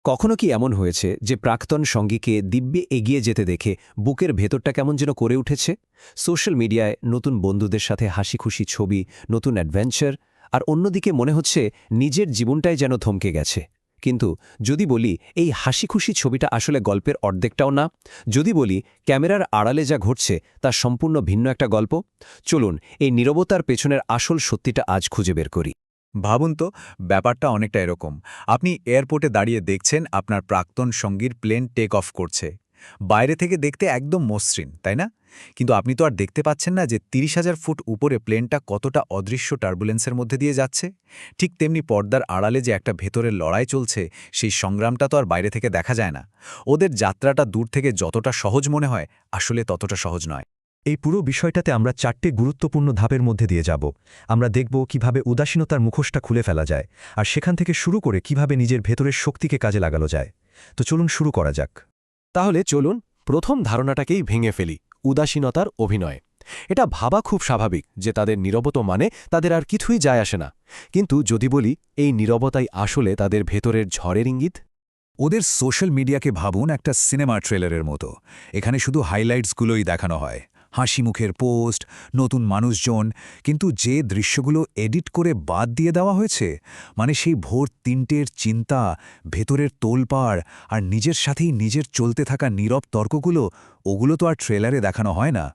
কখনো কি এমন হয়েছে যে প্রাক্তন সঙ্গীকে দিব্যে এগিয়ে যেতে দেখে বুকের ভেতরটা কেমন যেন করে উঠেছে? সোশ্যাল মিডিয়ায় নতুন বন্ধুদের সাথে হাসিখুশি ছবি, নতুন অ্যাডভেঞ্চার, আর অন্যদিকে মনে হচ্ছে নিজের জীবনটাই যেন থমকে গেছে। কিন্তু যদি বলি এই হাসিখুশি ছবিটা আসলে গল্পের অর্ধেকটাও না, যদি বলি ক্যামেরার আড়ালে যা ঘটছে তা সম্পূর্ণ ভিন্ন একটা গল্প, চলুন এই নীরবতার পেছনের আসল সত্যিটা আজ খুঁজে বের করি। ভাবুন তো, ব্যাপারটা অনেকটা এরকম। আপনি এয়ারপোর্টে দাঁড়িয়ে দেখছেন আপনার প্রাক্তন সঙ্গীর প্লেন টেক অফ করছে। বাইরে থেকে দেখতে একদম মসৃণ, তাই না? কিন্তু আপনি তো আর দেখতে পাচ্ছেন না যে ৩০,০০০ ফুট উপরে প্লেনটা কতটা অদৃশ্য টার্বুলেন্সের মধ্যে দিয়ে যাচ্ছে। ঠিক তেমনি পর্দার আড়ালে যে একটা ভেতরের লড়াই চলছে, সেই সংগ্রামটা তো আর বাইরে থেকে দেখা যায় না। ওদের যাত্রাটা দূর থেকে যতটা সহজ মনে হয়, আসলে ততটা সহজ নয়। এই পুরো বিষয়টাতে আমরা ৪টে গুরুত্বপূর্ণ ধাপের মধ্যে দিয়ে যাব। আমরা দেখব কিভাবে উদাসীনতার মুখোশটা খুলে ফেলা যায়, আর সেখান থেকে শুরু করে কিভাবে নিজের ভেতরের শক্তিকে কাজে লাগানো যায়। তো চলুন শুরু করা যাক। তাহলে চলুন প্রথম ধারণাটাকেই ভেঙে ফেলি, উদাসীনতার অভিনয়। এটা ভাবা খুব স্বাভাবিক যে তাদের নীরবতা মানে তাদের আর কিছুই যায় আসে না। কিন্তু যদি বলি এই নীরবতাই আসলে তাদের ভেতরের ঝড়ের ইঙ্গিত। ওদের সোশ্যাল মিডিয়াকে ভাবুন একটা সিনেমা ট্রেলারের মতো। এখানে শুধু হাইলাইটসগুলোই দেখানো হয়, হাসি মুখের পোস্ট, নতুন মানুষজন, কিন্তু যে দৃশ্যগুলো এডিট করে বাদ দিয়ে দেওয়া হয়েছে, মানে সেই ভোর ৩টের চিন্তা, ভেতরের তোলপাড়, আর নিজের সাথেই নিজের চলতে থাকা নীরব তর্কগুলো, ওগুলো তো আর ট্রেলারে দেখানো হয় না।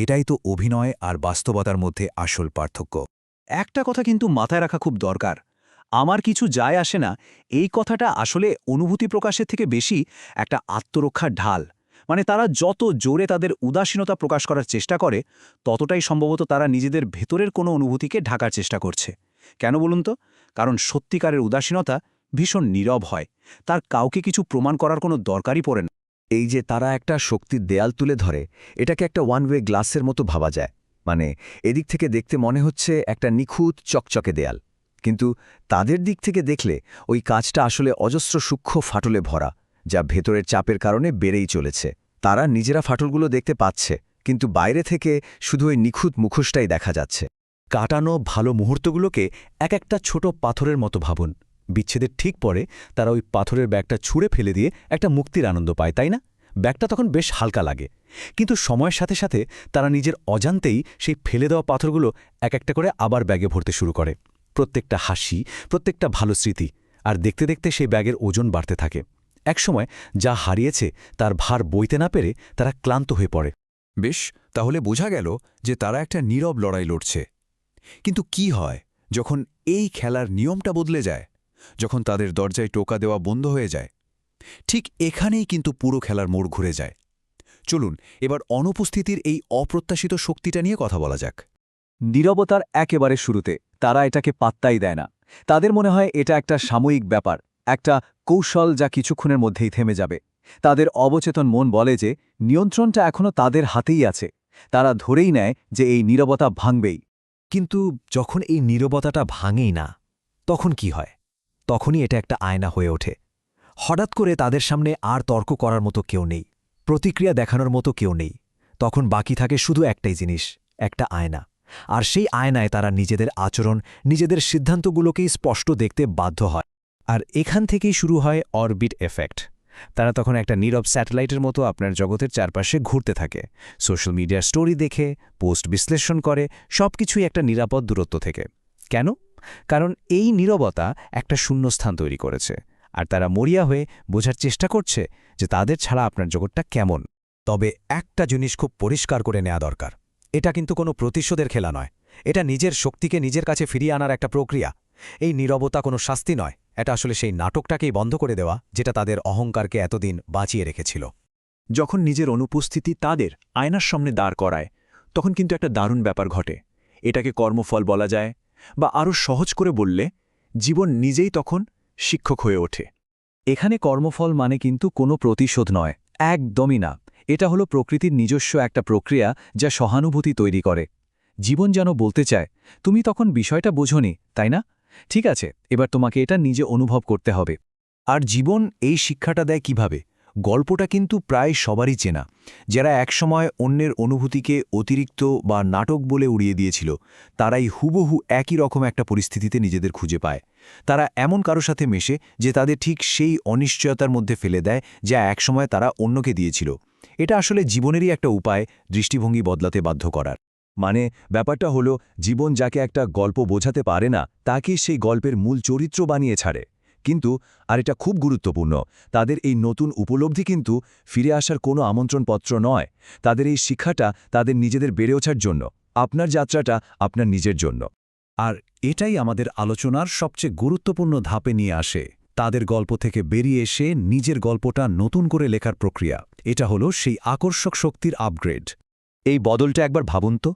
এটাই তো অভিনয় আর বাস্তবতার মধ্যে আসল পার্থক্য। একটা কথা কিন্তু মাথায় রাখা খুব দরকার। আমার কিছু যায় আসে না, এই কথাটা আসলে অনুভূতি প্রকাশের থেকে বেশি একটা আত্মরক্ষার ঢাল। মানে তারা যত জোরে তাদের উদাসীনতা প্রকাশ করার চেষ্টা করে, ততটাই সম্ভবত তারা নিজেদের ভেতরের কোনো অনুভূতিকে ঢাকার চেষ্টা করছে। কেন বলুন তো? কারণ সত্যিকারের উদাসীনতা ভীষণ নীরব হয়। তার কাউকে কিছু প্রমাণ করার কোনো দরকারই পড়ে না। এই যে তারা একটা শক্তির দেয়াল তুলে ধরে, এটাকে একটা ওয়ান ওয়ে গ্লাসের মতো ভাবা যায়। মানে এদিক থেকে দেখতে মনে হচ্ছে একটা নিখুঁত চকচকে দেয়াল, কিন্তু তাদের দিক থেকে দেখলে ওই কাজটা আসলে অজস্র সূক্ষ্ম ফাটলে ভরা, যা ভেতরের চাপের কারণে বেড়েই চলেছে। তারা নিজেরা ফাটলগুলো দেখতে পাচ্ছে, কিন্তু বাইরে থেকে শুধু ওই নিখুঁত মুখোশটাই দেখা যাচ্ছে। কাটানো ভালো মুহূর্তগুলোকে এক একটা ছোট পাথরের মতো ভাবুন। বিচ্ছেদের ঠিক পরে তারা ওই পাথরের ব্যাগটা ছুঁড়ে ফেলে দিয়ে একটা মুক্তির আনন্দ পায়, তাই না? ব্যাগটা তখন বেশ হালকা লাগে, কিন্তু সময়ের সাথে সাথে তারা নিজের অজান্তেই সেই ফেলে দেওয়া পাথরগুলো এক একটা করে আবার ব্যাগে ভরতে শুরু করে। প্রত্যেকটা হাসি, প্রত্যেকটা ভালো স্মৃতি, আর দেখতে দেখতে সেই ব্যাগের ওজন বাড়তে থাকে। একসময় যা হারিয়েছে তার ভার বইতে না পেরে তারা ক্লান্ত হয়ে পড়ে। বেশ, তাহলে বোঝা গেল যে তারা একটা নীরব লড়াই লড়ছে। কিন্তু কি হয় যখন এই খেলার নিয়মটা বদলে যায়, যখন তাদের দরজায় টোকা দেওয়া বন্ধ হয়ে যায়? ঠিক এখানেই কিন্তু পুরো খেলার মোড় ঘুরে যায়। চলুন এবার অনুপস্থিতির এই অপ্রত্যাশিত শক্তিটা নিয়ে কথা বলা যাক। নীরবতার একেবারে শুরুতে তারা এটাকে পাত্তাই দেয় না। তাদের মনে হয় এটা একটা সাময়িক ব্যাপার, একটা কৌশল যা কিছুক্ষণের মধ্যেই থেমে যাবে। তাদের অবচেতন মন বলে যে নিয়ন্ত্রণটা এখনও তাদের হাতেই আছে। তারা ধরেই নেয় যে এই নীরবতা ভাঙবেই। কিন্তু যখন এই নীরবতাটা ভাঙেই না, তখন কি হয়? তখনই এটা একটা আয়না হয়ে ওঠে। হঠাৎ করে তাদের সামনে আর তর্ক করার মতো কেউ নেই, প্রতিক্রিয়া দেখানোর মতো কেউ নেই। তখন বাকি থাকে শুধু একটাই জিনিস, একটা আয়না। আর সেই আয়নায় তারা নিজেদের আচরণ, নিজেদের সিদ্ধান্তগুলোকেই স্পষ্ট দেখতে বাধ্য হয়। আর এখান থেকেই শুরু হয় অরবিট এফেক্ট। তারা তখন একটা নীরব স্যাটেলাইটের মতো আপনার জগতের চারপাশে ঘুরতে থাকে, সোশ্যাল মিডিয়ার স্টোরি দেখে, পোস্ট বিশ্লেষণ করে, সবকিছুই একটা নিরাপদ দূরত্ব থেকে। কেন? কারণ এই নীরবতা একটা শূন্যস্থান তৈরি করেছে, আর তারা মরিয়া হয়ে বোঝার চেষ্টা করছে যে তাদের ছাড়া আপনার জগৎটা কেমন। তবে একটা জিনিস খুব পরিষ্কার করে নেওয়া দরকার, এটা কিন্তু কোনো প্রতিশোধের খেলা নয়। এটা নিজের শক্তিকে নিজের কাছে ফিরিয়ে আনার একটা প্রক্রিয়া। এই নীরবতা কোনো শাস্তি নয়, এটা আসলে সেই নাটকটাকেই বন্ধ করে দেওয়া যেটা তাদের অহংকারকে এতদিন বাঁচিয়ে রেখেছিল। যখন নিজের অনুপস্থিতি তাদের আয়নার সামনে দাঁড় করায়, তখন কিন্তু একটা দারুণ ব্যাপার ঘটে। এটাকে কর্মফল বলা যায়, বা আরও সহজ করে বললে জীবন নিজেই তখন শিক্ষক হয়ে ওঠে। এখানে কর্মফল মানে কিন্তু কোনো প্রতিশোধ নয়, একদমই না। এটা হলো প্রকৃতির নিজস্ব একটা প্রক্রিয়া যা সহানুভূতি তৈরি করে। জীবন যেন বলতে চায়, তুমি তখন বিষয়টা বোঝোনি, তাই না? ঠিক আছে, এবার তোমাকে এটা নিজে অনুভব করতে হবে। আর জীবন এই শিক্ষাটা দেয় কিভাবে? গল্পটা কিন্তু প্রায় সবারই চেনা, যারা একসময় অন্যের অনুভূতিকে অতিরিক্ত বা নাটক বলে উড়িয়ে দিয়েছিল, তারাই হুবহু একই রকম একটা পরিস্থিতিতে নিজেদের খুঁজে পায়। তারা এমন কারো সাথে মেশে যে তাদের ঠিক সেই অনিশ্চয়তার মধ্যে ফেলে দেয় যা একসময় তারা অন্যকে দিয়েছিল। এটা আসলে জীবনেরই একটা উপায় দৃষ্টিভঙ্গি বদলাতে বাধ্য করার। মানে ব্যাপারটা হলো, জীবন যাকে একটা গল্প বোঝাতে পারে না তাকে সেই গল্পের মূল চরিত্র বানিয়ে ছাড়ে। কিন্তু আর এটা খুব গুরুত্বপূর্ণ, তাদের এই নতুন উপলব্ধি কিন্তু ফিরে আসার কোনো আমন্ত্রণপত্র নয়। তাদের এই শিক্ষাটা তাদের নিজেদের বেড়ে ওঠার জন্য। আপনার যাত্রাটা আপনার নিজের জন্য। আর এটাই আমাদের আলোচনার সবচেয়ে গুরুত্বপূর্ণ ধাপে নিয়ে আসে, তাদের গল্প থেকে বেরিয়ে এসে নিজের গল্পটা নতুন করে লেখার প্রক্রিয়া। এটা হলো সেই আকর্ষক শক্তির আপগ্রেড। এই বদলটা একবার ভাবুন তো,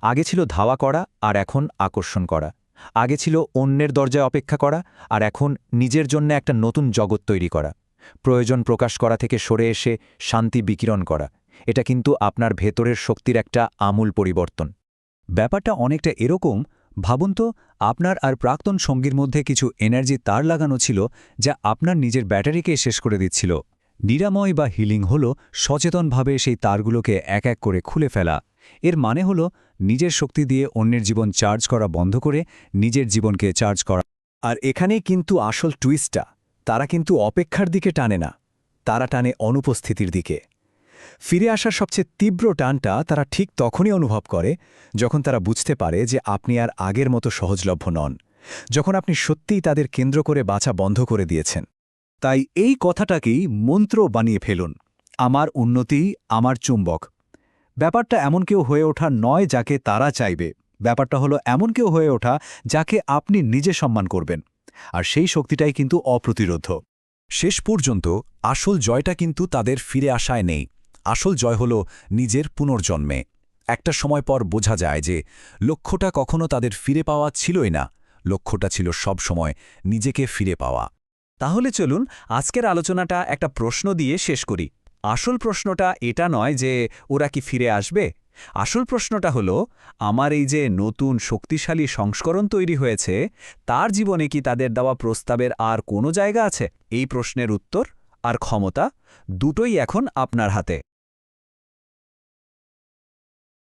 আগে ছিল ধাওয়া করা আর এখন আকর্ষণ করা। আগে ছিল অন্যের দরজায় অপেক্ষা করা আর এখন নিজের জন্য একটা নতুন জগৎ তৈরি করা। প্রয়োজন প্রকাশ করা থেকে সরে এসে শান্তি বিকিরণ করা। এটা কিন্তু আপনার ভেতরের শক্তির একটা আমূল পরিবর্তন। ব্যাপারটা অনেকটা এরকম, ভাবুন তো, আপনার আর প্রাক্তন সঙ্গীর মধ্যে কিছু এনার্জি তার লাগানো ছিল যা আপনার নিজের ব্যাটারিকে শেষ করে দিচ্ছিল। নিরাময় বা হিলিং হল সচেতনভাবে সেই তারগুলোকে এক এক করে খুলে ফেলা। এর মানে হল নিজের শক্তি দিয়ে অন্যের জীবন চার্জ করা বন্ধ করে নিজের জীবনকে চার্জ করা। আর এখানেই কিন্তু আসল টুইস্টটা, তারা কিন্তু অপেক্ষার দিকে টানে না, তারা টানে অনুপস্থিতির দিকে। ফিরে আসার সবচেয়ে তীব্র টানটা তারা ঠিক তখনই অনুভব করে যখন তারা বুঝতে পারে যে আপনি আর আগের মতো সহজলভ্য নন, যখন আপনি সত্যিই তাদের কেন্দ্র করে বাঁচা বন্ধ করে দিয়েছেন। তাই এই কথাটাকেই মন্ত্র বানিয়ে ফেলুন, আমার উন্নতি আমার চুম্বক। ব্যাপারটা এমন কেউ হয়ে ওঠা নয় যাকে তারা চাইবে, ব্যাপারটা হলো এমন কেউ হয়ে ওঠা যাকে আপনি নিজে সম্মান করবেন। আর সেই শক্তিটাই কিন্তু অপ্রতিরোধ্য। শেষ পর্যন্ত আসল জয়টা কিন্তু তাদের ফিরে আসায় নেই, আসল জয় হল নিজের পুনর্জন্মে। একটা সময় পর বোঝা যায় যে লক্ষ্যটা কখনো তাদের ফিরে পাওয়া ছিলই না, লক্ষ্যটা ছিল সব সময় নিজেকে ফিরে পাওয়া। তাহলে চলুন আজকের আলোচনাটা একটা প্রশ্ন দিয়ে শেষ করি। আসল প্রশ্নটা এটা নয় যে ওরা কি ফিরে আসবে, আসল প্রশ্নটা হলো, আমার এই যে নতুন শক্তিশালী সংস্করণ তৈরি হয়েছে, তার জীবনে কি তাদের দেওয়া প্রস্তাবের আর কোনো জায়গা আছে? এই প্রশ্নের উত্তর আর ক্ষমতা দুটোই এখন আপনার হাতে।